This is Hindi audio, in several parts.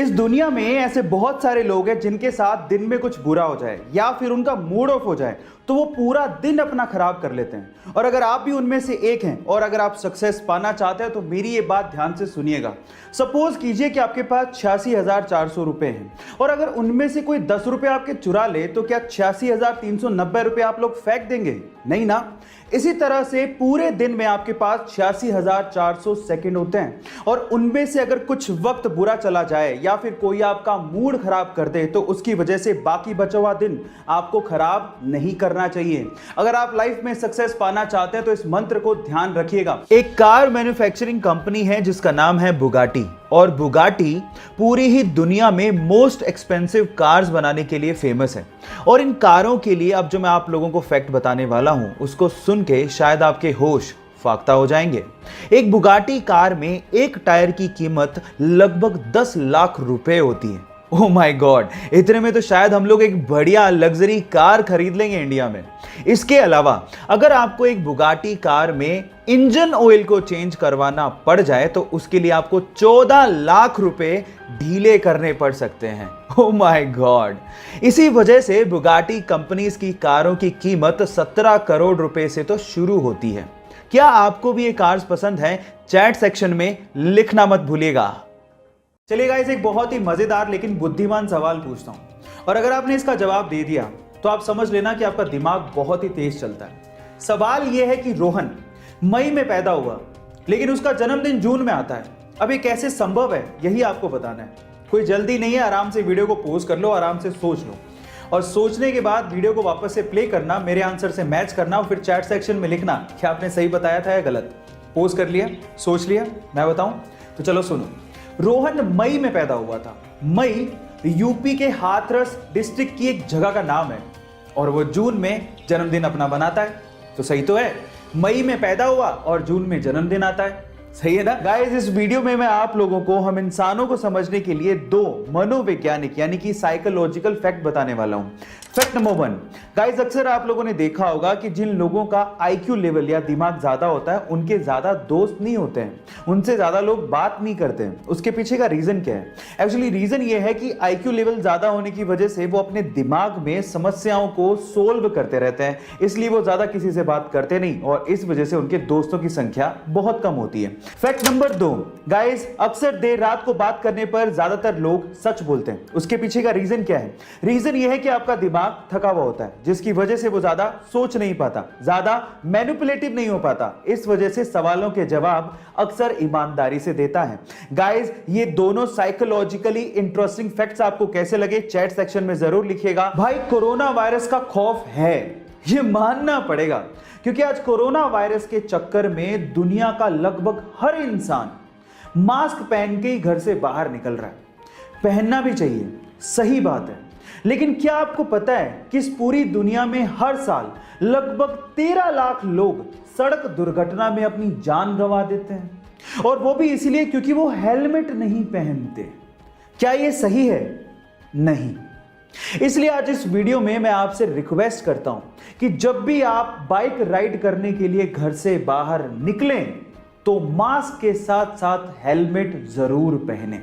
इस दुनिया में ऐसे बहुत सारे लोग हैं जिनके साथ दिन में कुछ बुरा हो जाए या फिर उनका मूड ऑफ हो जाए तो वो पूरा दिन अपना खराब कर लेते हैं। और अगर आप भी उनमें से एक हैं और अगर आप सक्सेस पाना चाहते हैं तो मेरी ये बात ध्यान से सुनिएगा। सपोज कीजिए कि आपके पास 86,400 रुपए हैं और अगर उनमें से कोई 10 रुपए आपके चुरा ले तो क्या 86,390 रुपए आप लोग फेंक देंगे? नहीं ना। इसी तरह से पूरे दिन में आपके पास 86,400 सेकंड होते हैं और उनमें से अगर कुछ वक्त बुरा चला जाए या फिर कोई आपका मूड खराब कर दे तो उसकी वजह से बाकी बचा हुआ दिन आपको खराब नहीं करना चाहिए। अगर आप लाइफ में सक्सेस पाना चाहते हैं तो इस मंत्र को ध्यान रखिएगा। एक कार मैन्युफैक्चरिंग कंपनी है जिसका नाम है बुगाटी और बुगाटी पूरी ही दुनिया में मोस्ट एक्सपेंसिव कार्स बनाने के लिए फेमस है। और इन कारों के लिए अब जो मैं आप लोगों को फैक्ट बताने वाला हूं उसको सुन के शायद आपके होश फाख्ता हो जाएंगे। एक बुगाटी कार में एक टायर की कीमत लगभग 10 लाख रुपए होती है। ओह माय गॉड, इतने में तो शायद हम लोग एक बढ़िया लग्जरी कार खरीद लेंगे इंडिया में। इसके अलावा अगर आपको एक बुगाटी कार में इंजन ऑयल को चेंज करवाना पड़ जाए तो उसके लिए आपको 14 लाख रुपए ढीले करने पड़ सकते हैं। Oh my God. इसी वजह से बुगाटी कंपनीज की कारों की कीमत 17 करोड़ रुपए से तो शुरू होती है। क्या आपको भी ये कार्स पसंद है? चैट सेक्शन में लिखना मत भूलिएगा। चलिए गाइस, एक बहुत ही मजेदार लेकिन बुद्धिमान सवाल पूछता हूं और अगर आपने इसका जवाब दे दिया तो आप समझ लेना कि आपका दिमाग बहुत ही तेज चलता है। सवाल यह है कि रोहन मई में पैदा हुआ लेकिन उसका जन्मदिन जून में आता है। अब ये कैसे संभव है, यही आपको बताना है। कोई जल्दी नहीं है, आराम से वीडियो को पॉज कर लो, आराम से सोच लो और सोचने के बाद वीडियो को वापस से प्ले करना, मेरे आंसर से मैच करना और फिर चैट सेक्शन में लिखना कि आपने सही बताया था या गलत। पॉज कर लिया, सोच लिया, मैं बताऊं? तो चलो सुनो। रोहन मई में पैदा हुआ था। मई यूपी के हाथरस डिस्ट्रिक्ट की एक जगह का नाम है और वो जून में जन्मदिन अपना बनाता है। तो सही तो है, मई में पैदा हुआ और जून में जन्मदिन आता है। सही है ना गाइस? इस वीडियो में मैं आप लोगों को, हम इंसानों को समझने के लिए 2 मनोवैज्ञानिक यानी कि साइकोलॉजिकल फैक्ट बताने वाला हूं। फैक्ट नंबर 1 गाइस, अक्सर आप लोगों ने देखा होगा कि जिन लोगों का आईक्यू लेवल या दिमाग ज्यादा होता है उनके ज्यादा दोस्त नहीं होते हैं, उनसे ज्यादा लोग बात नहीं करते हैं। उसके पीछे का रीजन क्या है? एक्चुअली रीजन ये है कि आईक्यू लेवल ज्यादा होने की वजह से वो अपने दिमाग में समस्याओं को सोल्व करते रहते हैं, इसलिए वो ज्यादा किसी से बात करते नहीं और इस वजह से उनके दोस्तों की संख्या बहुत कम होती है। फैक्ट नंबर 2 गाइस, अक्सर देर रात को बात करने पर ज्यादातर लोग सच बोलते हैं। उसके पीछे का रीजन क्या है? रीजन यह है कि आपका दिमाग थका हुआ होता है जिसकी वजह से वो ज्यादा सोच नहीं पाता, ज्यादा मैनिपुलेटिव नहीं हो पाता। इस वजह से सवालों के जवाब अक्सर ईमानदारी से देता है। गाइस, ये दोनों साइकोलॉजिकली इंटरेस्टिंग फैक्ट्स आपको कैसे लगे चैट सेक्शन में जरूर लिखिएगा। भाई, कोरोना वायरस का खौफ है, ये मानना पड़ेगा, क्योंकि आज कोरोना वायरस के चक्कर में दुनिया का लगभग हर इंसान मास्क पहन के ही घर से बाहर निकल रहा है। पहनना भी चाहिए, सही बात है, लेकिन क्या आपको पता है कि इस पूरी दुनिया में हर साल लगभग 13 लाख लोग सड़क दुर्घटना में अपनी जान गंवा देते हैं और वो भी इसलिए क्योंकि वो हेलमेट नहीं पहनते। क्या ये सही है? नहीं। इसलिए आज इस वीडियो में मैं आपसे रिक्वेस्ट करता हूं कि जब भी आप बाइक राइड करने के लिए घर से बाहर निकलें तो मास्क के साथ साथ हेलमेट जरूर पहनें।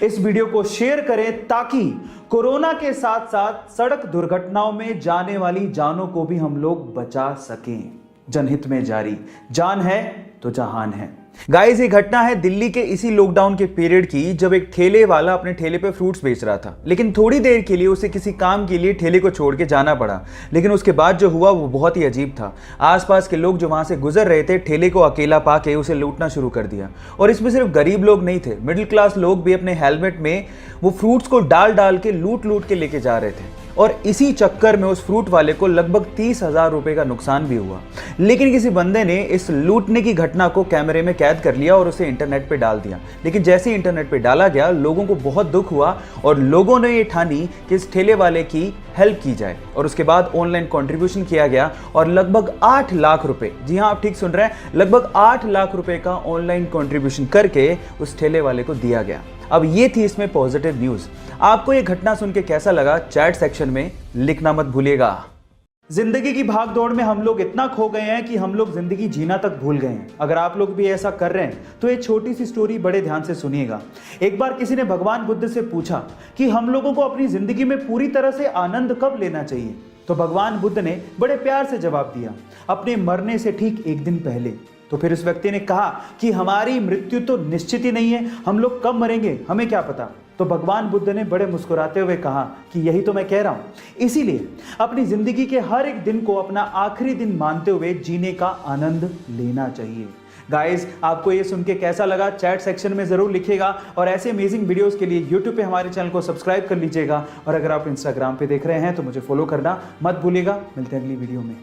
इस वीडियो को शेयर करें ताकि कोरोना के साथ साथ सड़क दुर्घटनाओं में जाने वाली जानों को भी हम लोग बचा सकें। जनहित में जारी, जान है तो जहान है। गाइस, ये घटना है दिल्ली के इसी लॉकडाउन के पीरियड की, जब एक ठेले वाला अपने ठेले पे फ्रूट्स बेच रहा था, लेकिन थोड़ी देर के लिए उसे किसी काम के लिए ठेले को छोड़ के जाना पड़ा। लेकिन उसके बाद जो हुआ वो बहुत ही अजीब था। आसपास के लोग जो वहां से गुजर रहे थे ठेले को अकेला पाके उसे लूटना शुरू कर दिया। और इसमें सिर्फ गरीब लोग नहीं थे, मिडिल क्लास लोग भी अपने हेलमेट में वो फ्रूट्स को डाल डाल के लूट के लेके जा रहे थे और इसी चक्कर में उस फ्रूट वाले को लगभग 30,000 रुपए का नुकसान भी हुआ। लेकिन किसी बंदे ने इस लूटने की घटना को कैमरे में कैद कर लिया और उसे इंटरनेट पे डाल दिया। लेकिन जैसे ही इंटरनेट पे डाला गया लोगों को बहुत दुख हुआ और लोगों ने ये ठानी कि इस ठेले वाले की हेल्प की जाए और उसके बाद ऑनलाइन कंट्रीब्यूशन किया गया और लगभग 8 लाख रुपए, जी हाँ आप ठीक सुन रहे हैं, लगभग 8 लाख रुपए का ऑनलाइन कंट्रीब्यूशन करके उस ठेले वाले को दिया गया। अब ये थी इसमें पॉजिटिव न्यूज। आपको ये घटना सुन के कैसा लगा चैट सेक्शन में लिखना मत भूलिएगा। जिंदगी की भाग दौड़ में हम लोग इतना खो गए हैं कि हम लोग जिंदगी जीना तक भूल गए हैं। अगर आप लोग भी ऐसा कर रहे हैं तो एक छोटी सी स्टोरी बड़े ध्यान से सुनिएगा। एक बार किसी ने भगवान बुद्ध से पूछा कि हम लोगों को अपनी जिंदगी में पूरी तरह से आनंद कब लेना चाहिए। तो भगवान बुद्ध ने बड़े प्यार से जवाब दिया, अपने मरने से ठीक एक दिन पहले। तो फिर उस व्यक्ति ने कहा कि हमारी मृत्यु तो निश्चित ही नहीं है, हम लोग कब मरेंगे हमें क्या पता। तो भगवान बुद्ध ने बड़े मुस्कुराते हुए कहा कि यही तो मैं कह रहा हूं। इसीलिए अपनी जिंदगी के हर एक दिन को अपना आखिरी दिन मानते हुए जीने का आनंद लेना चाहिए। गाइस, आपको ये सुन के कैसा लगा चैट सेक्शन में जरूर लिखिएगा और ऐसे अमेजिंग वीडियोस के लिए यूट्यूब पे हमारे चैनल को सब्सक्राइब कर लीजिएगा और अगर आप इंस्टाग्राम पे देख रहे हैं तो मुझे फॉलो करना मत भूलिएगा। मिलते हैं अगली वीडियो में।